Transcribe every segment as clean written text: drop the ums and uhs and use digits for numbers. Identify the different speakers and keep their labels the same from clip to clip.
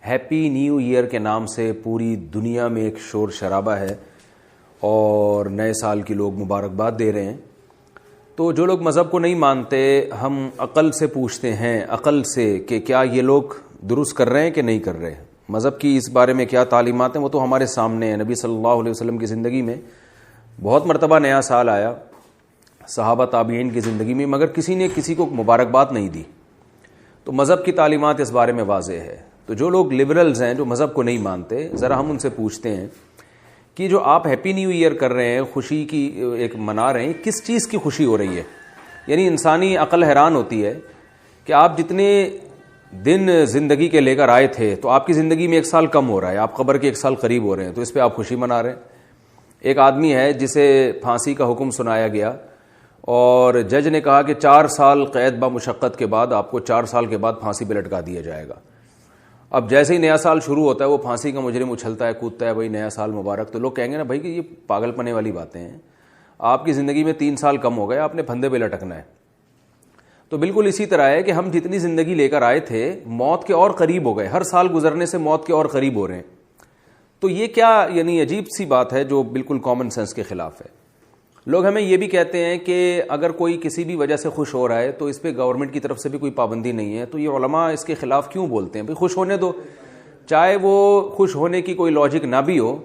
Speaker 1: Happy new year کے نام سے پوری دنیا میں ایک شور شرابہ ہے اور نئے سال کی لوگ مبارکباد دے رہے ہیں. تو جو لوگ مذہب کو نہیں مانتے, ہم عقل سے پوچھتے ہیں, عقل سے, کہ کیا یہ لوگ درست کر رہے ہیں کہ نہیں کر رہے ہیں. مذہب کی اس بارے میں کیا تعلیمات ہیں وہ تو ہمارے سامنے ہیں. نبی صلی اللہ علیہ وسلم کی زندگی میں بہت مرتبہ نیا سال آیا, صحابہ تابعین کی زندگی میں, مگر کسی نے کسی کو مبارکباد نہیں دی. تو مذہب کی تعلیمات اس بارے میں واضح ہے. تو جو لوگ لبرلز ہیں, جو مذہب کو نہیں مانتے, ذرا ہم ان سے پوچھتے ہیں کہ جو آپ ہیپی نیو ایئر کر رہے ہیں, خوشی کی ایک منا رہے ہیں, کس چیز کی خوشی ہو رہی ہے؟ یعنی انسانی عقل حیران ہوتی ہے کہ آپ جتنے دن زندگی کے لے کر آئے تھے تو آپ کی زندگی میں 1 سال کم ہو رہا ہے, آپ قبر کے 1 سال قریب ہو رہے ہیں, تو اس پہ آپ خوشی منا رہے ہیں. ایک آدمی ہے جسے پھانسی کا حکم سنایا گیا اور جج نے کہا کہ 4 سال قید بمشقت کے بعد آپ کو 4 سال کے بعد پھانسی پہ لٹکا دیا جائے گا. اب جیسے ہی نیا سال شروع ہوتا ہے وہ پھانسی کا مجرم اچھلتا ہے, کودتا ہے, بھائی نیا سال مبارک. تو لوگ کہیں گے نا بھائی کہ یہ پاگل پنے والی باتیں ہیں, آپ کی زندگی میں 3 سال کم ہو گئے, آپ نے پھندے پہ لٹکنا ہے. تو بالکل اسی طرح ہے کہ ہم جتنی زندگی لے کر آئے تھے موت کے اور قریب ہو گئے, ہر سال گزرنے سے موت کے اور قریب ہو رہے ہیں. تو یہ کیا یعنی عجیب سی بات ہے جو بالکل کامن سینس کے خلاف ہے. لوگ ہمیں یہ بھی کہتے ہیں کہ اگر کوئی کسی بھی وجہ سے خوش ہو رہا ہے تو اس پہ گورنمنٹ کی طرف سے بھی کوئی پابندی نہیں ہے. تو یہ علماء اس کے خلاف کیوں بولتے ہیں؟ بھئی خوش ہونے دو, چاہے وہ خوش ہونے کی کوئی لاجک نہ بھی ہو,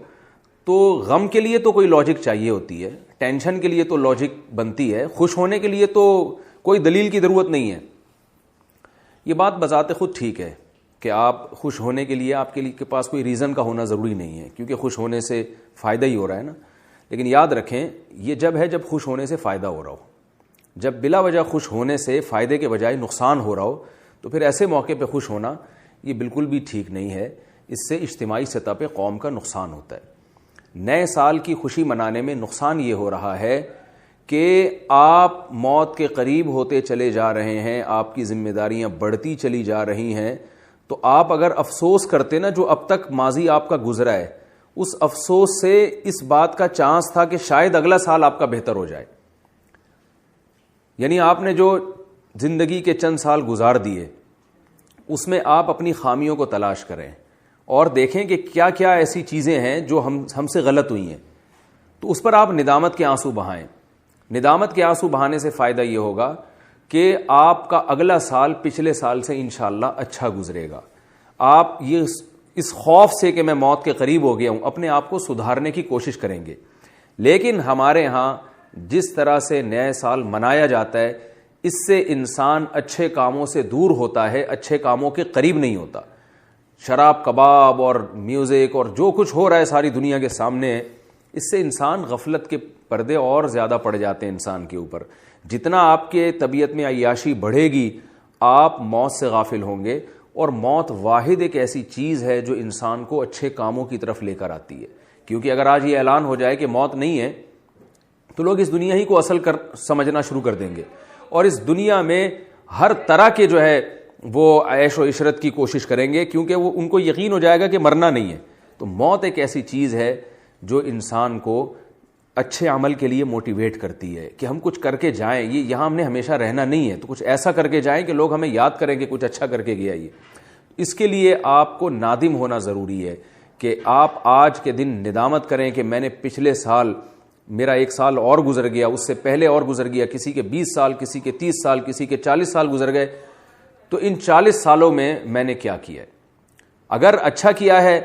Speaker 1: تو غم کے لیے تو کوئی لاجک چاہیے ہوتی ہے, ٹینشن کے لیے تو لاجک بنتی ہے, خوش ہونے کے لیے تو کوئی دلیل کی ضرورت نہیں ہے. یہ بات بذات خود ٹھیک ہے کہ آپ خوش ہونے کے لیے آپ کے پاس کوئی ریزن کا ہونا ضروری نہیں ہے, کیونکہ خوش ہونے سے فائدہ ہی ہو رہا ہے نا. لیکن یاد رکھیں یہ جب ہے جب خوش ہونے سے فائدہ ہو رہا ہو. جب بلا وجہ خوش ہونے سے فائدے کے بجائے نقصان ہو رہا ہو تو پھر ایسے موقع پہ خوش ہونا یہ بالکل بھی ٹھیک نہیں ہے. اس سے اجتماعی سطح پہ قوم کا نقصان ہوتا ہے. نئے سال کی خوشی منانے میں نقصان یہ ہو رہا ہے کہ آپ موت کے قریب ہوتے چلے جا رہے ہیں, آپ کی ذمہ داریاں بڑھتی چلی جا رہی ہیں. تو آپ اگر افسوس کرتے نا جو اب تک ماضی آپ کا گزرا ہے, اس افسوس سے اس بات کا چانس تھا کہ شاید اگلا سال آپ کا بہتر ہو جائے. یعنی آپ نے جو زندگی کے چند سال گزار دیے اس میں آپ اپنی خامیوں کو تلاش کریں اور دیکھیں کہ کیا کیا ایسی چیزیں ہیں جو ہم سے غلط ہوئی ہیں. تو اس پر آپ ندامت کے آنسو بہائیں. ندامت کے آنسو بہانے سے فائدہ یہ ہوگا کہ آپ کا اگلا سال پچھلے سال سے انشاءاللہ اچھا گزرے گا. آپ یہ اس خوف سے کہ میں موت کے قریب ہو گیا ہوں اپنے آپ کو سدھارنے کی کوشش کریں گے. لیکن ہمارے ہاں جس طرح سے نئے سال منایا جاتا ہے اس سے انسان اچھے کاموں سے دور ہوتا ہے, اچھے کاموں کے قریب نہیں ہوتا. شراب کباب اور میوزک اور جو کچھ ہو رہا ہے ساری دنیا کے سامنے, اس سے انسان غفلت کے پردے اور زیادہ پڑ جاتے ہیں انسان کے اوپر. جتنا آپ کے طبیعت میں عیاشی بڑھے گی آپ موت سے غافل ہوں گے. اور موت واحد ایک ایسی چیز ہے جو انسان کو اچھے کاموں کی طرف لے کر آتی ہے. کیونکہ اگر آج یہ اعلان ہو جائے کہ موت نہیں ہے تو لوگ اس دنیا ہی کو اصل سمجھنا شروع کر دیں گے اور اس دنیا میں ہر طرح کے جو ہے وہ عیش و عشرت کی کوشش کریں گے, کیونکہ وہ ان کو یقین ہو جائے گا کہ مرنا نہیں ہے. تو موت ایک ایسی چیز ہے جو انسان کو اچھے عمل کے لیے موٹیویٹ کرتی ہے کہ ہم کچھ کر کے جائیں, یہ یہاں ہم نے ہمیشہ رہنا نہیں ہے, تو کچھ ایسا کر کے جائیں کہ لوگ ہمیں یاد کریں کہ کچھ اچھا کر کے گیا. یہ اس کے لیے آپ کو نادم ہونا ضروری ہے کہ آپ آج کے دن ندامت کریں کہ میں نے پچھلے سال میرا 1 سال اور گزر گیا, اس سے پہلے اور گزر گیا, کسی کے 20 سال, کسی کے 30 سال, کسی کے 40 سال گزر گئے. تو ان 40 سالوں میں نے کیا کیا ہے؟ اگر اچھا کیا ہے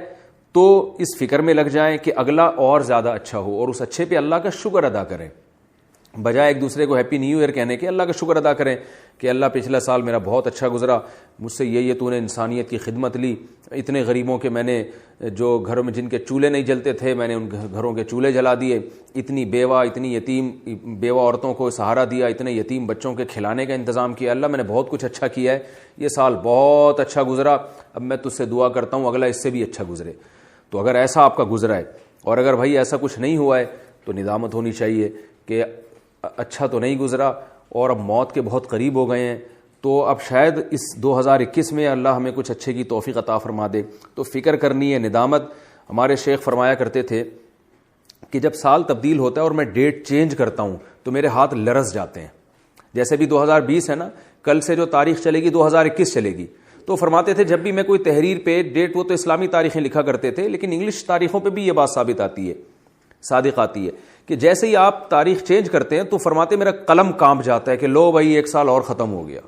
Speaker 1: تو اس فکر میں لگ جائیں کہ اگلا اور زیادہ اچھا ہو اور اس اچھے پہ اللہ کا شکر ادا کریں. بجائے ایک دوسرے کو ہیپی نیو ایئر کہنے کے اللہ کا شکر ادا کریں کہ اللہ پچھلا سال میرا بہت اچھا گزرا, مجھ سے یہ تو نے انسانیت کی خدمت لی, اتنے غریبوں کے میں نے جو گھروں میں جن کے چولہے نہیں جلتے تھے میں نے ان گھروں کے چولہے جلا دیے, اتنی بیوہ اتنی یتیم بیوہ عورتوں کو سہارا دیا, اتنے یتیم بچوں کے کھلانے کا انتظام کیا. اللہ میں نے بہت کچھ اچھا کیا ہے, یہ سال بہت اچھا گزرا, اب میں تجھ سے دعا کرتا ہوں اگلا اس سے بھی اچھا گزرے. تو اگر ایسا آپ کا گزرا ہے اور اگر بھائی ایسا کچھ نہیں ہوا ہے تو ندامت ہونی چاہیے کہ اچھا تو نہیں گزرا اور اب موت کے بہت قریب ہو گئے ہیں, تو اب شاید اس 2021 میں اللہ ہمیں کچھ اچھے کی توفیق عطا فرما دے. تو فکر کرنی ہے, ندامت. ہمارے شیخ فرمایا کرتے تھے کہ جب سال تبدیل ہوتا ہے اور میں ڈیٹ چینج کرتا ہوں تو میرے ہاتھ لرز جاتے ہیں. جیسے بھی 2020 ہے نا, کل سے جو تاریخ چلے گی 2021 چلے گی, تو فرماتے تھے جب بھی میں کوئی تحریر پہ ڈیٹ، وہ تو اسلامی تاریخیں لکھا کرتے تھے لیکن انگلش تاریخوں پہ بھی یہ بات ثابت آتی ہے، صادق آتی ہے کہ جیسے ہی آپ تاریخ چینج کرتے ہیں تو فرماتے میرا قلم کانپ جاتا ہے کہ لو بھائی 1 سال اور ختم ہو گیا،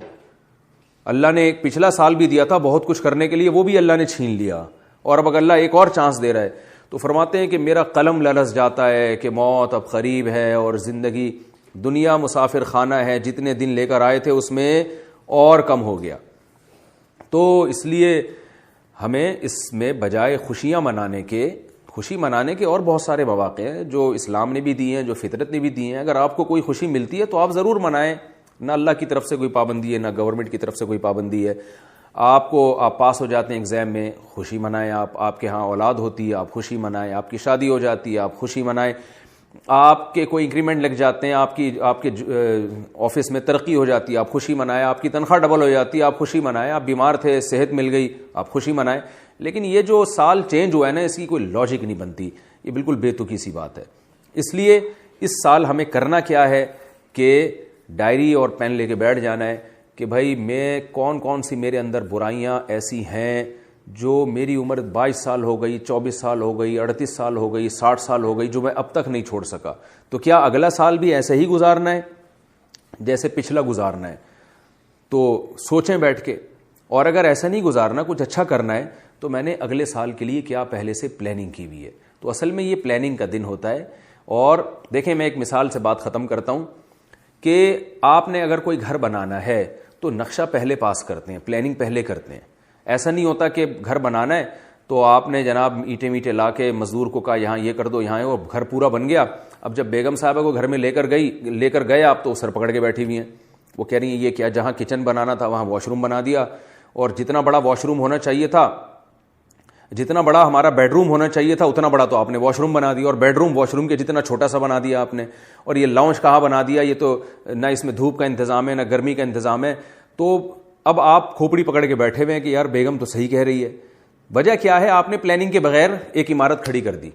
Speaker 1: اللہ نے ایک پچھلا سال بھی دیا تھا بہت کچھ کرنے کے لیے، وہ بھی اللہ نے چھین لیا، اور اب اللہ ایک اور چانس دے رہا ہے۔ تو فرماتے ہیں کہ میرا قلم لرز جاتا ہے کہ موت اب قریب ہے، اور زندگی دنیا مسافر خانہ ہے، جتنے دن لے کر آئے تھے اس میں اور کم ہو گیا۔ تو اس لیے ہمیں اس میں بجائے خوشی منانے کے اور بہت سارے مواقع ہیں جو اسلام نے بھی دیے ہیں، جو فطرت نے بھی دیے ہیں۔ اگر آپ کو کوئی خوشی ملتی ہے تو آپ ضرور منائیں، نہ اللہ کی طرف سے کوئی پابندی ہے، نہ گورنمنٹ کی طرف سے کوئی پابندی ہے۔ آپ پاس ہو جاتے ہیں ایگزام میں، خوشی منائیں، آپ کے ہاں اولاد ہوتی ہے آپ خوشی منائیں، آپ کی شادی ہو جاتی ہے آپ خوشی منائیں، آپ کے کوئی انکریمنٹ لگ جاتے ہیں، آپ کے آفس میں ترقی ہو جاتی ہے آپ خوشی منائیں، آپ کی تنخواہ ڈبل ہو جاتی ہے آپ خوشی منائیں، آپ بیمار تھے صحت مل گئی آپ خوشی منائیں۔ لیکن یہ جو سال چینج ہوا ہے نا، اس کی کوئی لاجک نہیں بنتی، یہ بالکل بے تکی سی بات ہے۔ اس لیے اس سال ہمیں کرنا کیا ہے کہ ڈائری اور پین لے کے بیٹھ جانا ہے کہ بھائی میں کون سی میرے اندر برائیاں ایسی ہیں جو میری عمر 22 سال ہو گئی، 24 سال ہو گئی، 38 سال ہو گئی، 60 سال ہو گئی، جو میں اب تک نہیں چھوڑ سکا، تو کیا اگلا سال بھی ایسے ہی گزارنا ہے جیسے پچھلا گزارنا ہے؟ تو سوچیں بیٹھ کے، اور اگر ایسا نہیں گزارنا، کچھ اچھا کرنا ہے، تو میں نے اگلے سال کے لیے کیا پہلے سے پلاننگ کی ہوئی ہے۔ تو اصل میں یہ پلاننگ کا دن ہوتا ہے۔ اور دیکھیں میں ایک مثال سے بات ختم کرتا ہوں کہ آپ نے اگر کوئی گھر بنانا ہے تو نقشہ پہلے پاس کرتے ہیں، پلاننگ پہلے کرتے ہیں۔ ایسا نہیں ہوتا کہ گھر بنانا ہے تو آپ نے جناب اینٹیں لا کے مزدور کو کہا یہاں یہ کر دو، یہاں وہ گھر پورا بن گیا۔ اب جب بیگم صاحبہ کو گھر میں لے کر گئے آپ، تو سر پکڑ کے بیٹھی ہوئی ہیں، وہ کہہ رہی ہیں یہ کیا، جہاں کچن بنانا تھا وہاں واش روم بنا دیا، اور جتنا بڑا واش روم ہونا چاہیے تھا، جتنا بڑا ہمارا بیڈ روم ہونا چاہیے تھا اتنا بڑا تو آپ نے واش روم بنا دیا، اور بیڈ روم واش روم کے جتنا چھوٹا سا بنا دیا آپ نے، اور یہ لاؤنج کہاں بنا دیا، یہ تو نہ اس میں دھوپ کا انتظام ہے نہ گرمی کا انتظام ہے۔ تو اب آپ کھوپڑی پکڑ کے بیٹھے ہوئے ہیں کہ یار بیگم تو صحیح کہہ رہی ہے۔ وجہ کیا ہے؟ آپ نے پلاننگ کے بغیر ایک عمارت کھڑی کر دی۔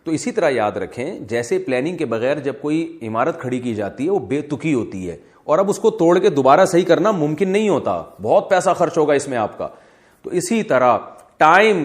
Speaker 1: تو اسی طرح یاد رکھیں، جیسے پلاننگ کے بغیر جب کوئی عمارت کھڑی کی جاتی ہے وہ بے تکی ہوتی ہے، اور اب اس کو توڑ کے دوبارہ صحیح کرنا ممکن نہیں ہوتا، بہت پیسہ خرچ ہوگا اس میں آپ کا۔ تو اسی طرح ٹائم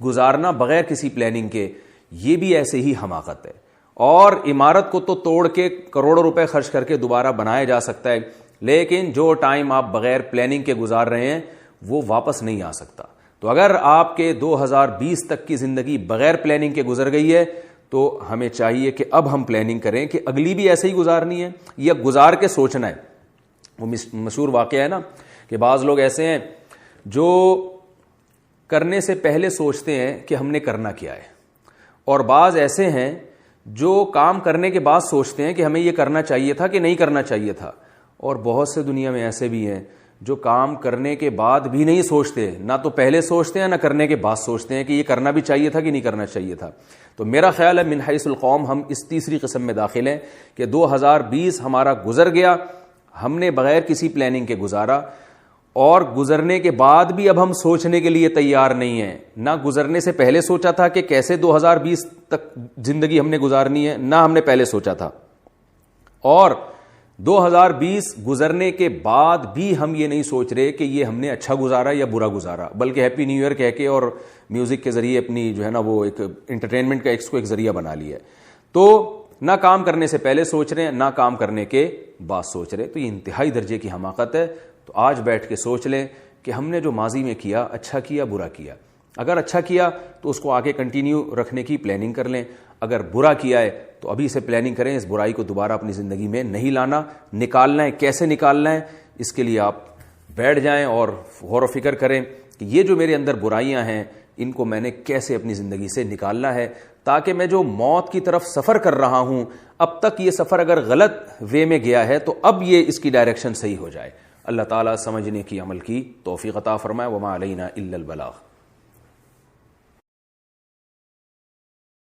Speaker 1: گزارنا بغیر کسی پلاننگ کے، یہ بھی ایسے ہی حماقت ہے۔ اور عمارت کو تو توڑ کے کروڑوں روپے خرچ کر کے دوبارہ بنایا جا سکتا ہے، لیکن جو ٹائم آپ بغیر پلاننگ کے گزار رہے ہیں وہ واپس نہیں آ سکتا۔ تو اگر آپ کے 2020 تک کی زندگی بغیر پلاننگ کے گزر گئی ہے تو ہمیں چاہیے کہ اب ہم پلاننگ کریں کہ اگلی بھی ایسے ہی گزارنی ہے، یا گزار کے سوچنا ہے۔ وہ مشہور واقعہ ہے نا کہ بعض لوگ ایسے ہیں جو کرنے سے پہلے سوچتے ہیں کہ ہم نے کرنا کیا ہے، اور بعض ایسے ہیں جو کام کرنے کے بعد سوچتے ہیں کہ ہمیں یہ کرنا چاہیے تھا کہ نہیں کرنا چاہیے تھا، اور بہت سے دنیا میں ایسے بھی ہیں جو کام کرنے کے بعد بھی نہیں سوچتے، نہ تو پہلے سوچتے ہیں نہ کرنے کے بعد سوچتے ہیں کہ یہ کرنا بھی چاہیے تھا کہ نہیں کرنا چاہیے تھا۔ تو میرا خیال ہے من حیث القوم ہم اس تیسری قسم میں داخل ہیں کہ 2020 ہمارا گزر گیا، ہم نے بغیر کسی پلاننگ کے گزارا، اور گزرنے کے بعد بھی اب ہم سوچنے کے لیے تیار نہیں ہیں۔ نہ گزرنے سے پہلے سوچا تھا کہ کیسے 2020 تک زندگی ہم نے گزارنی ہے، نہ ہم نے پہلے سوچا تھا، اور 2020 گزرنے کے بعد بھی ہم یہ نہیں سوچ رہے کہ یہ ہم نے اچھا گزارا یا برا گزارا، بلکہ ہیپی نیو ایئر کہہ کے اور میوزک کے ذریعے اپنی جو ہے نا وہ ایک انٹرٹینمنٹ کا ایک ذریعہ بنا لیا ہے۔ تو نہ کام کرنے سے پہلے سوچ رہے ہیں، نہ کام کرنے کے بعد سوچ رہے، تو یہ انتہائی درجے کی حماقت ہے۔ تو آج بیٹھ کے سوچ لیں کہ ہم نے جو ماضی میں کیا اچھا کیا برا کیا۔ اگر اچھا کیا تو اس کو آگے کنٹینیو رکھنے کی پلاننگ کر لیں، اگر برا کیا ہے تو ابھی سے پلاننگ کریں، اس برائی کو دوبارہ اپنی زندگی میں نہیں لانا، نکالنا ہے۔ کیسے نکالنا ہے اس کے لیے آپ بیٹھ جائیں اور غور و فکر کریں کہ یہ جو میرے اندر برائیاں ہیں ان کو میں نے کیسے اپنی زندگی سے نکالنا ہے، تاکہ میں جو موت کی طرف سفر کر رہا ہوں، اب تک یہ سفر اگر غلط وے میں گیا ہے تو اب یہ اس کی ڈائریکشن صحیح ہو جائے۔ اللہ تعالیٰ سمجھنے کی، عمل کی توفیق عطا فرمائے۔ وما علینا الا البلاغ۔